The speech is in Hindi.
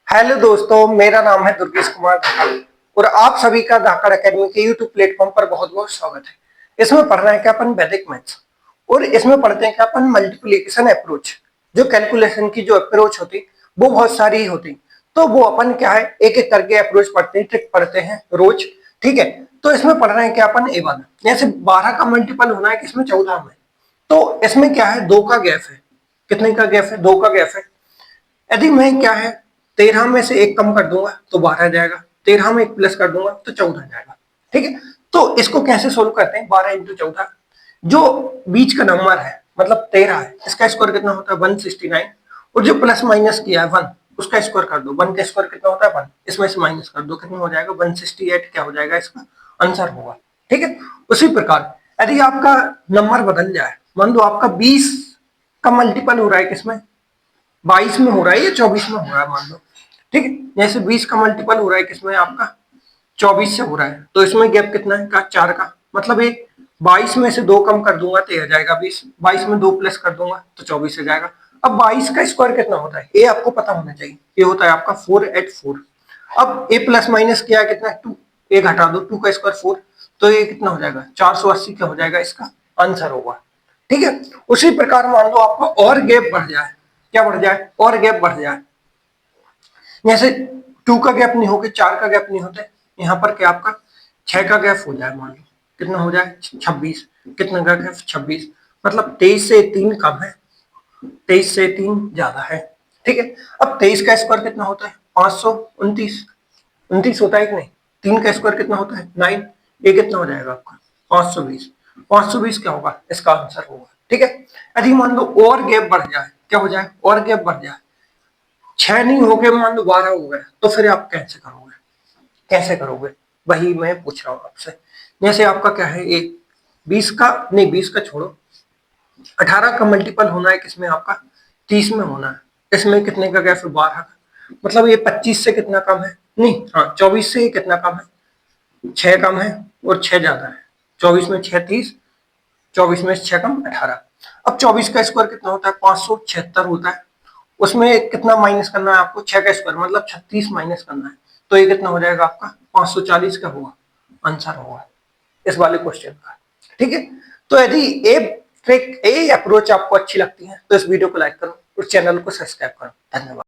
हेलो दोस्तों, मेरा नाम है दुर्गेश कुमार धाकड़ और आप सभी का धाकड़ एकेडमी के यूट्यूब प्लेटफॉर्म पर बहुत बहुत स्वागत है। इसमें पढ़ रहे हैं क्या अपन वैदिक मैथ्स और इसमें पढ़ते हैं क्या अपन मल्टीप्लिकेशन अप्रोच। जो कैलकुलेशन की जो अप्रोच होती वो बहुत सारी होती, तो वो अपन क्या है एक एक करके अप्रोच पढ़ते हैं, ट्रिक पढ़ते हैं रोज। ठीक है, तो इसमें पढ़ रहे हैं क्या अपन A1। जैसे 12 का मल्टीपल होना है किसमें, 14 में। तो इसमें क्या है, 2 का गैप है। कितने का गैप है, 2 का गैप है। यदि मैं क्या है 13 में से एक कम कर दूंगा तो 12 आ जाएगा, 13 में एक प्लस कर दूंगा तो 14 आ जाएगा। ठीक है, तो इसको कैसे सोल्व करते हैं, 12 इंटू 14। जो बीच का नंबर है मतलब 13 है, इसका स्क्वायर कितना होता है 169। और जो प्लस माइनस किया है 1, उसका स्क्वायर कर दो, 1 का स्क्वायर कितना होता है 1, इसमें से माइनस कर दो, कितना हो जाएगा 168। क्या हो जाएगा, इसका आंसर होगा। ठीक है, उसी प्रकार यदि आपका नंबर बदल जाए, मान लो आपका 20 का मल्टीपल हो रहा है किसमें, 22 में हो रहा है या 24 में हो रहा है मान लो। ठीक है, जैसे 20 का मल्टीपल हो रहा है किसमें आपका, 24 से हो रहा है, तो इसमें गैप कितना है का 4 का, मतलब एक 22 में से 2 कम कर दूंगा तो ये आ जाएगा 20, 22 में 2 प्लस कर दूंगा तो 24 आ जाएगा। अब 22 का स्क्वायर कितना होता है ये आपको पता होना चाहिए, ये होता है आपका 484। अब ए प्लस माइनस किया कितना है 2, ए घटा दो, 2 का स्क्वायर 4, तो ये कितना हो जाएगा 480। क्या हो जाएगा, इसका आंसर होगा। ठीक है, उसी प्रकार मान लो आपका और गैप बढ़ जाए, क्या बढ़ जाए, और गैप बढ़ जाए। जैसे 2 का गैप नहीं होके 4 का गैप नहीं होता, यहाँ पर क्या आपका 6 का गैप हो जाए, मान लो कितना हो जाए 26। कितना का गैप 26, मतलब 23 से 3 कम है, 23 से 3 ज्यादा है। ठीक है, अब 23 का स्क्वायर कितना होता है 529, 29 होता है कि नहीं। 3 का स्क्वायर कितना होता है 9, ये कितना हो जाएगा आपका 520। 520 क्या होगा, इसका आंसर होगा। ठीक है, यदि मान लो और गैप बढ़ जाए, क्या हो जाए और गैप बढ़ जाए, 6 नहीं हो गए मान लो 12 हो गए, तो फिर आप कैसे करोगे, कैसे करोगे, वही मैं पूछ रहा हूँ आपसे। जैसे आपका क्या है एक 20 का नहीं, 20 का छोड़ो, 18 का मल्टीपल होना है किसमें आपका 30 में होना है, इसमें कितने का गैप है 12 का, मतलब ये 25 से कितना कम है, नहीं हाँ 24 से ये कितना कम है, 6 कम है और 6 ज्यादा है। 24 में 6 30, 24 में 6 कम 18। अब 24 का स्क्वायर कितना होता है 576 होता है, उसमें कितना माइनस करना है आपको, 6 का स्क्वायर मतलब 36 माइनस करना है, तो ये कितना हो जाएगा आपका 540 का होगा आंसर होगा इस वाले क्वेश्चन का। ठीक है, तो यदि ए ट्रिक ए अप्रोच आपको अच्छी लगती है तो इस वीडियो को लाइक करो और चैनल को सब्सक्राइब करो। धन्यवाद।